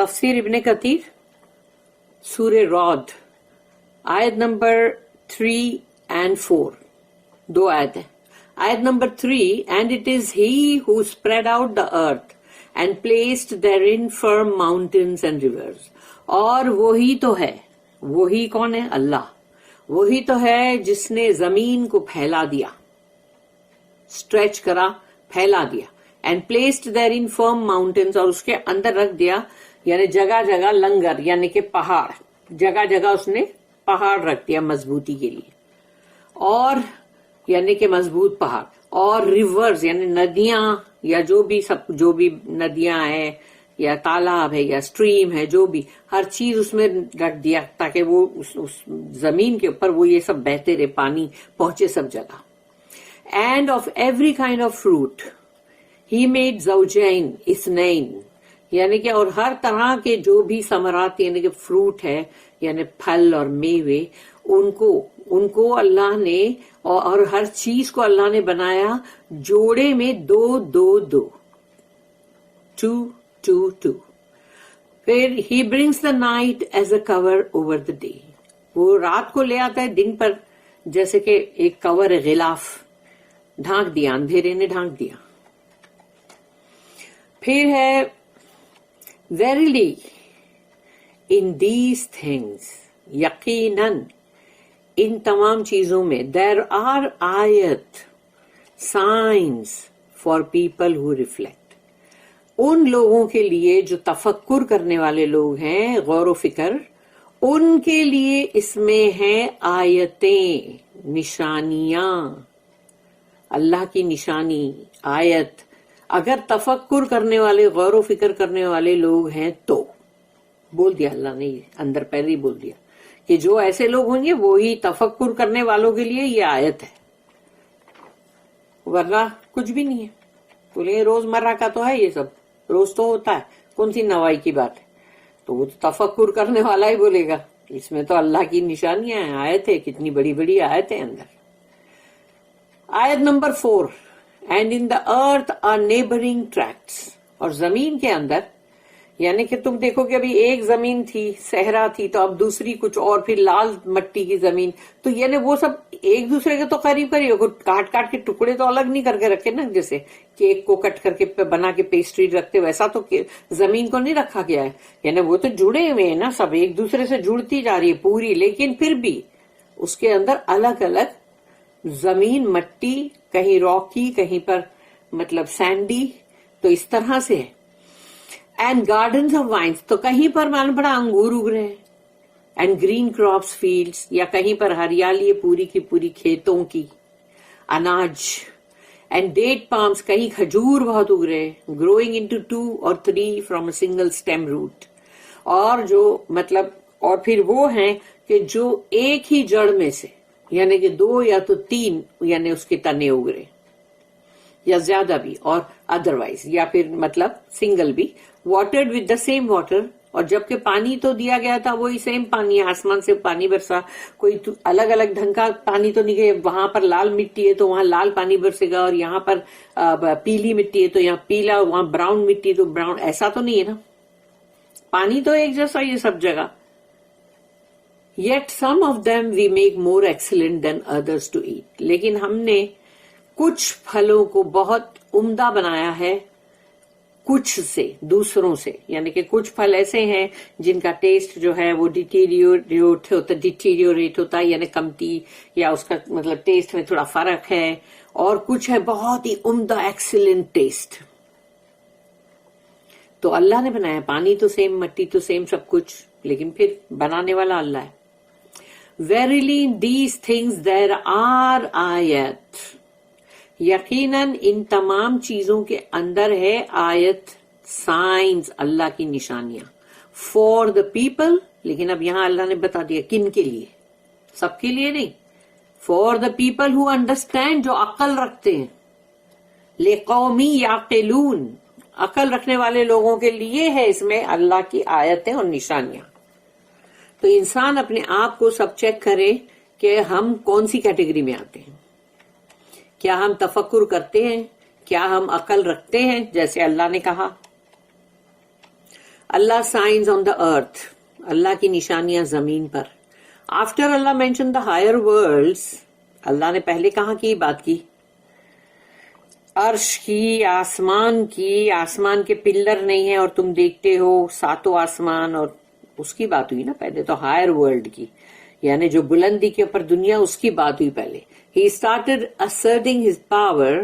تفسیر ابن کثیر سورہ رعد آیت نمبر 3 and 4 دو آیت ہے. آیت number 3 and it is he who spread out the earth and placed therein firm mountains and rivers. اور وہی تو ہے, وہی کون ہے؟ اللہ. وہی تو ہے جس نے زمین کو پھیلا دیا, اسٹریچ کرا, پھیلا دیا. And placed therein firm mountains, اور اس کے اندر رکھ دیا یعنی جگہ جگہ لنگر یعنی کہ پہاڑ, جگہ جگہ اس نے پہاڑ رکھ دیا مضبوطی کے لیے, اور یعنی کہ مضبوط پہاڑ. اور ریورز یعنی ندیاں یا جو بھی ندیاں ہیں یا تالاب ہے یا اسٹریم ہے, جو بھی ہر چیز اس میں رکھ دیا تاکہ وہ اس زمین کے اوپر وہ یہ سب بہتے رہے, پانی پہنچے سب جگہ. And of every kind of fruit he made زوجین اثنین, یعنی کہ اور ہر طرح کے جو بھی ثمرات یعنی کہ فروٹ ہے یعنی پھل اور میوے, ان کو اللہ نے اور ہر چیز کو اللہ نے بنایا جوڑے میں دو دو دو, 2 2 2. پھر he brings the night as a cover over the day, وہ رات کو لے آتا ہے دن پر جیسے کہ ایک کور غلاف, ڈھانک دیا, اندھیرے نے ڈھانک دیا. پھر ہے verily in these things, یقیناً ان تمام چیزوں میں there are آیت signs for people who reflect, ان لوگوں کے لیے جو تفکر کرنے والے لوگ ہیں, غور و فکر, ان کے لیے اس میں ہیں آیتیں, نشانیاں, اللہ کی نشانی, آیت. اگر تفکر کرنے والے, غور و فکر کرنے والے لوگ ہیں تو بول دیا اللہ نے, اندر پہلے ہی بول دیا کہ جو ایسے لوگ ہوں گے وہی تفکر کرنے والوں کے لیے یہ آیت ہے, ورنہ کچھ بھی نہیں ہے. بولے روزمرہ کا تو ہے, یہ سب روز تو ہوتا ہے, کون سی نوائی کی بات ہے. تو وہ تو تفکر کرنے والا ہی بولے گا, اس میں تو اللہ کی نشانیاں ہیں, آیت ہے, کتنی بڑی بڑی آیت ہے اندر. آیت number 4 and in the earth are neighbouring tracts, اور زمین کے اندر یعنی کہ تم دیکھو کہ ابھی ایک زمین تھی صحرا تھی, تو اب دوسری کچھ اور, پھر لال مٹی کی زمین, تو یعنی وہ سب ایک دوسرے کے تو قریب قریب, کاٹ کاٹ کے ٹکڑے تو الگ نہیں کر کے رکھے نا, جیسے کیک کو کٹ کر کے بنا کے پیسٹری رکھتے ویسا تو زمین کو نہیں رکھا گیا ہے. یعنی وہ تو جڑے ہوئے ہیں نا, سب ایک دوسرے سے جڑتی جا رہی ہے پوری, لیکن پھر بھی اس کے اندر الگ الگ زمین, مٹی, کہیں راکی, کہیں پر مطلب سینڈی, تو اس طرح سے ہے. اینڈ گارڈنز آف وائنس, تو کہیں پر معلوم پڑا انگور اگ رہے ہیں, اینڈ گرین کراپس فیلڈس, یا کہیں پر ہریالی ہے پوری کی پوری کھیتوں کی, اناج. اینڈ ڈیٹ پامس, کہیں کھجور بہت اگ رہے, growing into 2 or 3 from a single stem root, اور جو مطلب, اور پھر وہ ہیں کہ جو ایک ہی جڑ میں سے یعنی کہ 2 یا تو 3 یعنی اس کے تنے اگ رہے, یا زیادہ بھی, اور ادروائز یا پھر مطلب سنگل بھی, واٹرڈ ود دا سیم واٹر, اور جبکہ پانی تو دیا گیا تھا وہی سیم پانی ہے, آسمان سے پانی برسا, کوئی الگ الگ ڈھنگ کا پانی تو نہیں گیا. وہاں پر لال مٹی ہے تو وہاں لال پانی برسے گا, اور یہاں پر پیلی مٹی ہے تو یہاں پیلا, وہاں براؤن مٹی تو براؤن, ایسا تو نہیں ہے نا, پانی تو ایک جیسا یہ سب جگہ. Yet some of them we make more excellent than others to eat, لیکن ہم نے کچھ پھلوں کو بہت عمدہ بنایا ہے کچھ سے, دوسروں سے, یعنی کہ کچھ پھل ایسے ہیں جن کا ٹیسٹ جو ہے وہ ڈیٹیریوریٹ ہوتا ہے, یعنی کمتی, یا اس کا مطلب ٹیسٹ میں تھوڑا فرق ہے, اور کچھ ہے بہت ہی عمدہ ایکسیلنٹ ٹیسٹ. تو اللہ نے بنایا, پانی تو سیم, مٹی تو سیم, سب کچھ, لیکن پھر بنانے والا اللہ ہے. Verily in these things there are آیت, یقیناً ان تمام چیزوں کے اندر ہے آیت, سائنس, اللہ کی نشانیاں, فار دا پیپل. لیکن اب یہاں اللہ نے بتا دیا کن کے لیے, سب کے لیے نہیں, for the people who understand, جو عقل رکھتے ہیں, لقومی یعقلون, عقل رکھنے والے لوگوں کے لیے ہے اس میں اللہ کی آیتیں اور نشانیاں. تو انسان اپنے آپ کو سب چیک کرے کہ ہم کون سی کیٹیگری میں آتے ہیں, کیا ہم تفکر کرتے ہیں, کیا ہم عقل رکھتے ہیں جیسے اللہ نے کہا. اللہ سائنز آن دا ارتھ, اللہ کی نشانیاں زمین پر. آفٹر اللہ مینشن دا ہائر ورلڈس, اللہ نے پہلے کہاں کی بات کی؟ عرش کی, آسمان کی. آسمان کے پلر نہیں ہے اور تم دیکھتے ہو ساتوں آسمان, اور اس کی بات ہوئی نا پہلے تو ہائر ورلڈ کی, یعنی جو بلندی کے اوپر دنیا, اس کی بات ہوئی پہلے. He started asserting his power,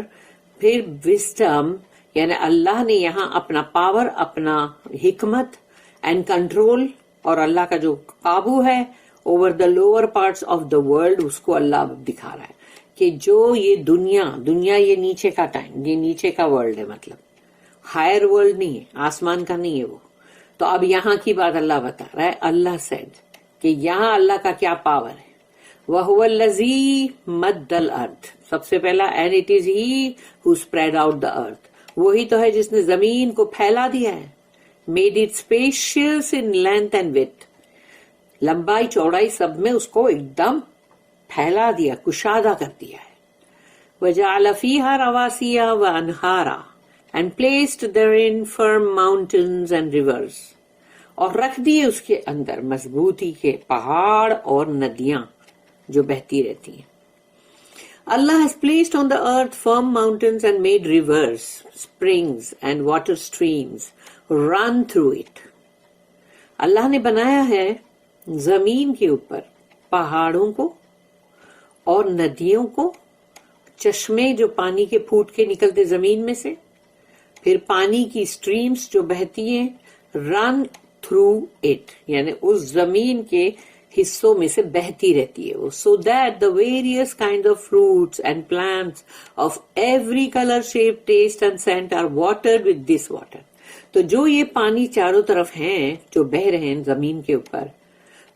پھر wisdom, یعنی اللہ نے یہاں اپنا پاور, اپنا حکمت اینڈ کنٹرول, اور اللہ کا جو قابو ہے over the lower parts of the world, اس کو اللہ دکھا رہا ہے کہ جو یہ دنیا یہ نیچے کا ٹائم, یہ نیچے کا ورلڈ ہے, مطلب ہائر ورلڈ نہیں ہے, آسمان کا نہیں ہے وہ. تو اب یہاں کی بات اللہ بتا رہا ہے. اللہ سیڈ کہ یہاں اللہ کا کیا پاور ہے. وَهُوَ الَّذِي مَدَّ الْأَرْضِ, سب سے پہلا, and it is he who spread out the earth, وہی تو ہے جس نے زمین کو پھیلا دیا ہے. made it spacious in length and width, لمبائی چوڑائی سب میں اس کو ایک دم پھیلا دیا, کشادہ کر دیا ہے. وَجَعَلَ فِيهَا رَوَاسِيَ وَأَنْهَارًا, and placed therein firm mountains and rivers, اور رکھ دیے اس کے اندر مضبوطی کے پہاڑ اور ندیاں جو بہتی رہتی ہیں. Allah has placed on the earth firm mountains and made rivers, springs and water streams run through it. اللہ نے بنایا ہے زمین کے اوپر پہاڑوں کو اور ندیوں کو, چشمے جو پانی کے پھوٹ کے نکلتے زمین میں سے, پھر پانی کی سٹریمز جو بہتی ہیں, رن تھرو اٹ, یعنی اس زمین کے حصوں میں سے بہتی رہتی ہے وہ. So that the various kind of fruits and plants of every colour, shape, taste and scent are water with this water. تو جو یہ پانی چاروں طرف ہیں جو بہ رہے ہیں زمین کے اوپر,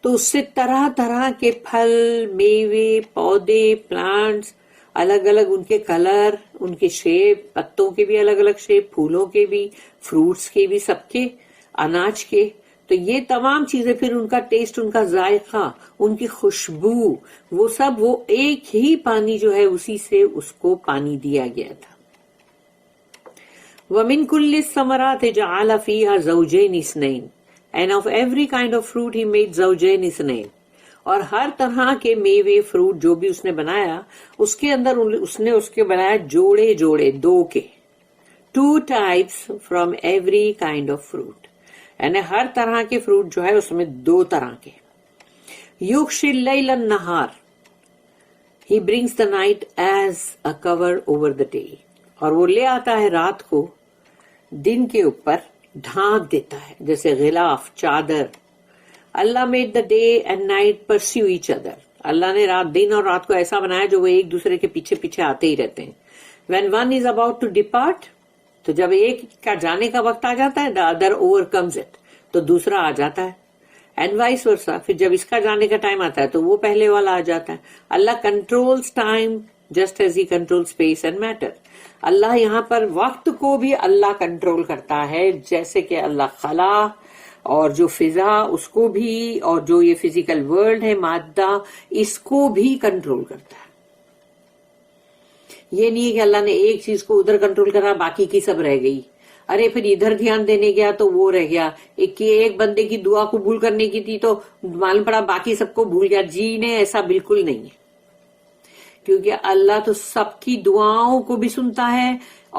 تو اس سے طرح طرح کے پھل, میوے, پودے, پلانٹس, الگ الگ ان کے کلر, ان کے شیپ, پتوں کے بھی الگ الگ شیپ, پھولوں کے بھی, فروٹس کے بھی, سب کے, اناج کے. تو یہ تمام چیزیں, پھر ان کا ٹیسٹ, ان کا ذائقہ, ان کی خوشبو, وہ سب وہ ایک ہی پانی جو ہے اسی سے اس کو پانی دیا گیا تھا. وَمِن كُلِّ الثَّمَرَاتِ جَعَلَ فِيهَا زَوْجَيْنِ اثْنَيْنِ, and of every kind of fruit he made زَوْجَيْنِ اثْنَيْنِ, اور ہر طرح کے میوے, فروٹ جو بھی اس نے بنایا, اس کے اندر اس نے اس کے بنایا جوڑے جوڑے, دو کے, 2 types from every kind of fruit, یعنی ہر طرح کے فروٹ جو ہے اس میں 2 طرح کے. یغشی اللیل النہار, he brings the night as a cover over the day, اور وہ لے آتا ہے رات کو دن کے اوپر ڈھانک دیتا ہے, جیسے غلاف, چادر. اللہ made the day and night pursue each other, اللہ نے دن اور رات کو ایسا بنایا جو وہ ایک دوسرے کے پیچھے پیچھے آتے ہی رہتے ہیں. when one is about to depart, تو جب ایک کا جانے کا وقت آ جاتا ہے, the other overcomes it, تو دوسرا آ جاتا ہے. اینڈ وائس ورسا, پھر جب اس کا جانے کا ٹائم آتا ہے تو وہ پہلے والا آ جاتا ہے. اللہ controls time just as he control space and matter. اللہ یہاں پر وقت کو بھی اللہ کنٹرول کرتا ہے, جیسے کہ اللہ خلا اور جو فضا اس کو بھی, اور جو یہ فزیکل ورلڈ ہے مادہ, اس کو بھی کنٹرول کرتا ہے. یہ نہیں ہے کہ اللہ نے ایک چیز کو ادھر کنٹرول کرا, باقی کی سب رہ گئی. ارے پھر ادھر دھیان دینے گیا تو وہ رہ گیا. ایک بندے کی دعا قبول کرنے کی تھی تو معلوم پڑا باقی سب کو بھول گیا. جی نہیں, ایسا بالکل نہیں ہے, کیونکہ اللہ تو سب کی دعاؤں کو بھی سنتا ہے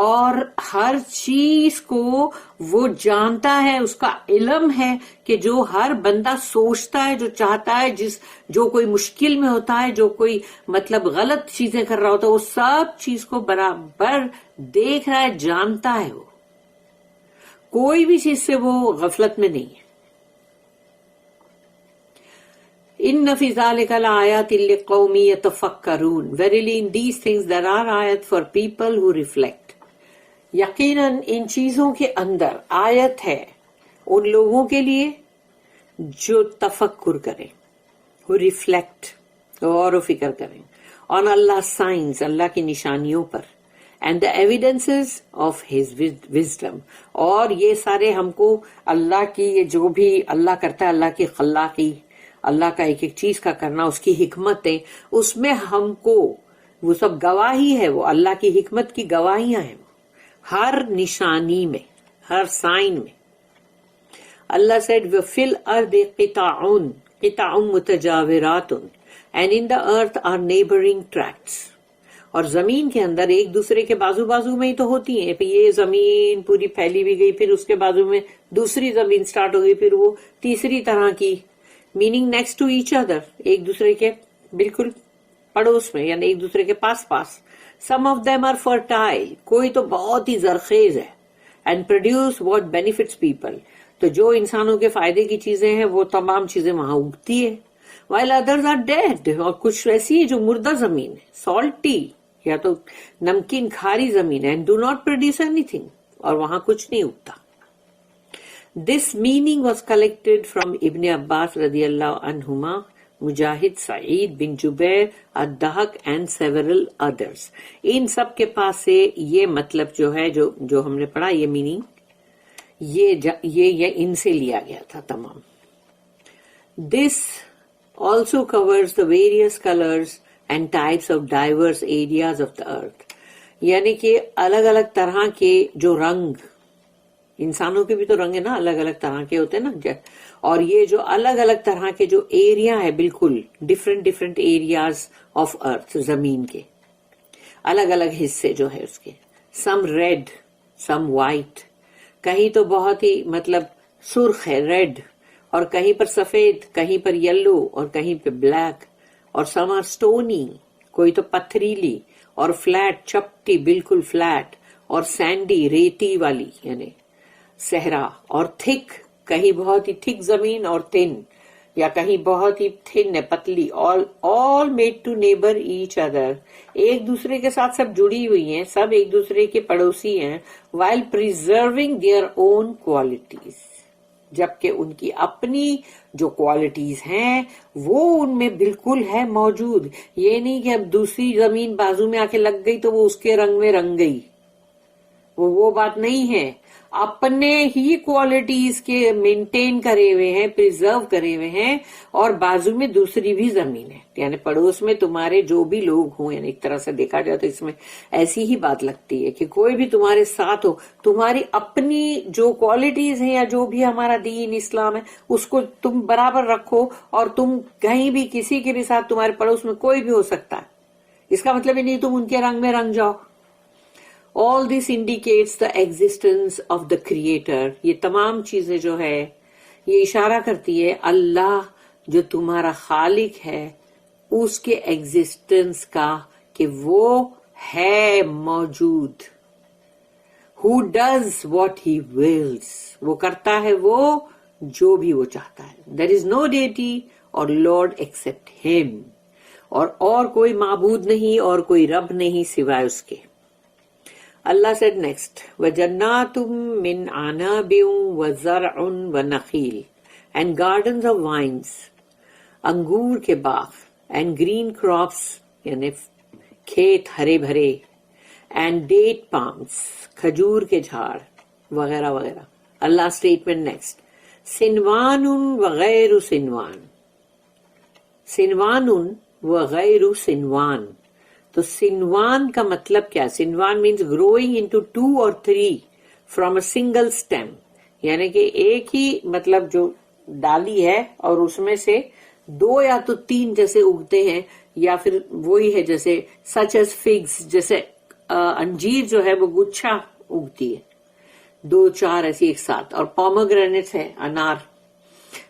اور ہر چیز کو وہ جانتا ہے. اس کا علم ہے کہ جو ہر بندہ سوچتا ہے, جو چاہتا ہے, جو کوئی مشکل میں ہوتا ہے, جو کوئی مطلب غلط چیزیں کر رہا ہوتا ہے, وہ سب چیز کو برابر دیکھ رہا ہے, جانتا ہے. وہ کوئی بھی چیز سے وہ غفلت میں نہیں ہے. ان فی ذلک لآیات لقوم یتفکرون, verily in these things there are ayat for people who reflect. یقیناً ان چیزوں کے اندر آیت ہے ان لوگوں کے لیے جو تفکر کریں, who reflect, غور و فکر کریں, on اللہ سائنس, اللہ کی نشانیوں پر, and the evidences of his wisdom, اور یہ سارے ہم کو اللہ کی, یہ جو بھی اللہ کرتا ہے, اللہ کی خلاقی, اللہ کا ایک ایک چیز کا کرنا, اس کی حکمتیں, اس میں ہم کو وہ سب گواہی ہے, وہ اللہ کی حکمت کی گواہیاں ہیں ہر نشانی میں, ہر سائن میں. Allah said, وَفِي الْأَرْضِ قِطَعٌ مُتَجَاوِرَاتٌ, and in the earth are neighboring tracts. اور زمین کے اندر ایک دوسرے کے بازو بازو میں ہی تو ہوتی ہیں. یہ زمین پوری پھیلی بھی گئی, پھر اس کے بازو میں دوسری زمین سٹارٹ ہو گئی, پھر وہ تیسری طرح کی, meaning next to each other, ایک دوسرے کے بالکل پڑوس میں, یعنی ایک دوسرے کے پاس پاس. سم آف دیم آر فرٹائل, کوئی تو بہت ہی زرخیز ہے. And produce what benefits people, تو جو انسانوں کے فائدے کی چیزیں ہیں وہ تمام چیزیں وہاں اگتی ہے. while others are dead, اور کچھ ایسی ہے جو مردہ زمین ہے, salty, یا تو نمکین کھاری زمین ہے, and do not produce anything, اور وہاں کچھ نہیں اگتا. This meaning was collected from Ibn Abbas radiallahu anhuma, Mujahid, Saeed bin Jubair, الدہق and several others. ان سب کے پاس سے یہ مطلب جو ہے جو ہم نے پڑھا, یہ میننگ یہ ان سے لیا گیا تھا تمام. This also covers the various colors and types of diverse areas of the earth. یعنی کہ الگ الگ طرح کے جو رنگ, انسانوں کے بھی تو رنگ ہے نا, الگ الگ طرح کے ہوتے ہیں نا, اور یہ جو الگ الگ طرح کے جو ایریا ہے, بالکل ڈفرینٹ ایریاز آف ارتھ, زمین کے الگ الگ حصے جو ہے اس کے. سم ریڈ, سم وائٹ, کہیں تو بہت ہی مطلب سرخ ہے ریڈ, اور کہیں پر سفید, کہیں پر یلو, اور کہیں پہ بلیک. اور سم آر اسٹونی, کوئی تو پتھریلی, اور فلیٹ, چپٹی بالکل فلیٹ, اور سینڈی, ریتی والی یعنی صحرا, اور تھک, کہیں بہت ہی تھک زمین اور تھن, یا کہیں بہت ہی تھن ہے, پتلی. all made to neighbor each other, ایک دوسرے کے ساتھ سب جڑی ہوئی ہیں, سب ایک دوسرے کے پڑوسی ہیں. while preserving their own qualities, جبکہ ان کی اپنی جو کوالٹیز ہیں وہ ان میں بالکل ہے موجود. یہ نہیں کہ اب دوسری زمین بازو میں آ کے لگ گئی تو وہ اس کے رنگ میں رنگ گئی, وہ بات نہیں ہے. اپنے ہی کوالٹیز کے مینٹین کرے ہوئے ہیں, پریزرو کرے ہوئے ہیں, اور بازو میں دوسری بھی زمین ہے, یعنی پڑوس میں تمہارے جو بھی لوگ ہوں. یعنی ایک طرح سے دیکھا جائے تو اس میں ایسی ہی بات لگتی ہے کہ کوئی بھی تمہارے ساتھ ہو, تمہاری اپنی جو کوالٹیز ہیں یا جو بھی ہمارا دین اسلام ہے اس کو تم برابر رکھو, اور تم کہیں بھی کسی کے بھی ساتھ, تمہارے پڑوس میں کوئی بھی ہو سکتا ہے. اس کا مطلب ہی نہیں تم ان کے رنگ میں رنگ جاؤ. All this indicates the existence of the creator. یہ تمام چیزیں جو ہے یہ اشارہ کرتی ہے اللہ جو تمہارا خالق ہے اس کے ایگزسٹنس کا, کہ وہ ہے موجود. Who does what he wills, وہ کرتا ہے وہ جو بھی وہ چاہتا ہے. There is no deity or Lord except him, اور کوئی معبود نہیں اور کوئی رب نہیں سوائے اس کے. اللہ said next, وَجَنَّاتٌ مِّنْ عَنَابٍ وَزَرْعٌ وَنَخِيلٌ, and gardens of vines, انگور کے باغ, and green crops, یعنی کھیت ہرے بھرے, and date palms, کھجور کے جھاڑ وغیرہ وغیرہ. اللہ statement next, سنوان وغیر سنوان, سنوان وغیر سنوان. تو سنوان کا مطلب کیا؟ سنوان means growing into 2 or 3 from a single stem, یعنی کہ ایک ہی مطلب جو ڈالی ہے اور اس میں سے 2 یا تو 3 جیسے اگتے ہیں, یا پھر وہی ہے جیسے سچ ایز فگس, جیسے انجیر جو ہے وہ گچھا اگتی ہے 2-4 ایسی ایک ساتھ, اور پومگرینٹس ہے انار,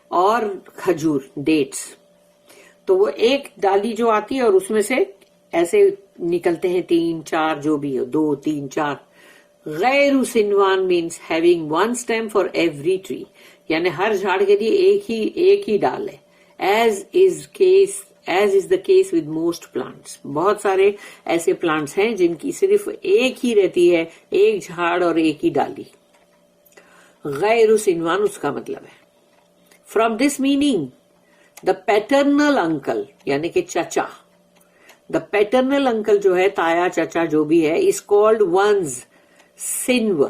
اور کھجور ڈیٹس. تو وہ ایک ڈالی جو آتی ہے اور اس میں سے ایسے نکلتے ہیں 3-4 جو بھی ہو, 2-3-4. غیر سنوان means having 1 stem for every tree, یعنی ہر جھاڑ کے لیے ایک ہی ڈال ہے. As is the case with most plants, بہت سارے ایسے پلانٹس ہیں جن کی صرف ایک ہی رہتی ہے, ایک جھاڑ اور ایک ہی ڈالی. غیر سنوان اس کا مطلب ہے. From this meaning the paternal uncle, یعنی کہ چچا, دا پیٹرنل انکل جو ہے, تایا چچا جو بھی ہے, از کالڈ ونز سنو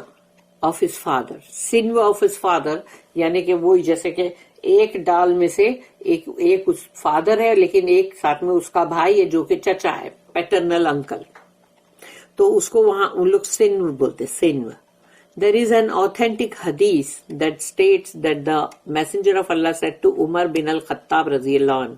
آف ہز فادر. سنو آف ہز فادر یعنی کہ وہی جیسے کہ ایک ڈال میں سے ایک اس فادر ہے, لیکن ایک ساتھ میں اس کا بھائی ہے جو کہ چچا ہے, پیٹرنل انکل. تو اس کو وہاں ان لوگ سنو بولتے, سنو. There is an authentic hadith that states that the messenger of Allah said to Umar bin al-Khattab radiyallahu anhu,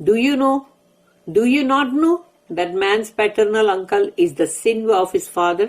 do you not know that man's paternal uncle is the sinwu of his father?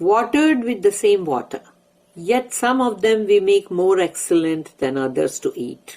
watered with the same water, yet some of them we make more excellent than others to eat.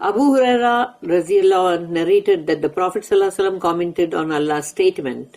Abu Huraira radiyallahu anhu narrated that the Prophet sallallahu alaihi wasallam commented on Allah's statement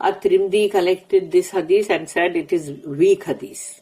at-Tirmidhi collected this hadith and said it is weak hadith,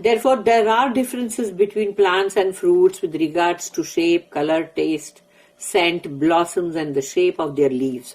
Therefore there are differences between plants and fruits with regards to shape, color, taste, scent, blossoms and the shape of their leaves.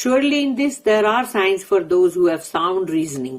Surely in this there are signs for those who have sound reasoning.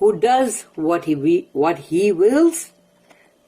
Who does what he wills,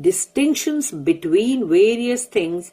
distinctions between various things,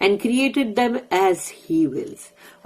And created them as he wills,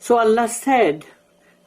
So Allah said,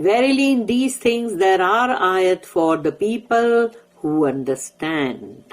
Verily in these things there are ayat for the people who understand.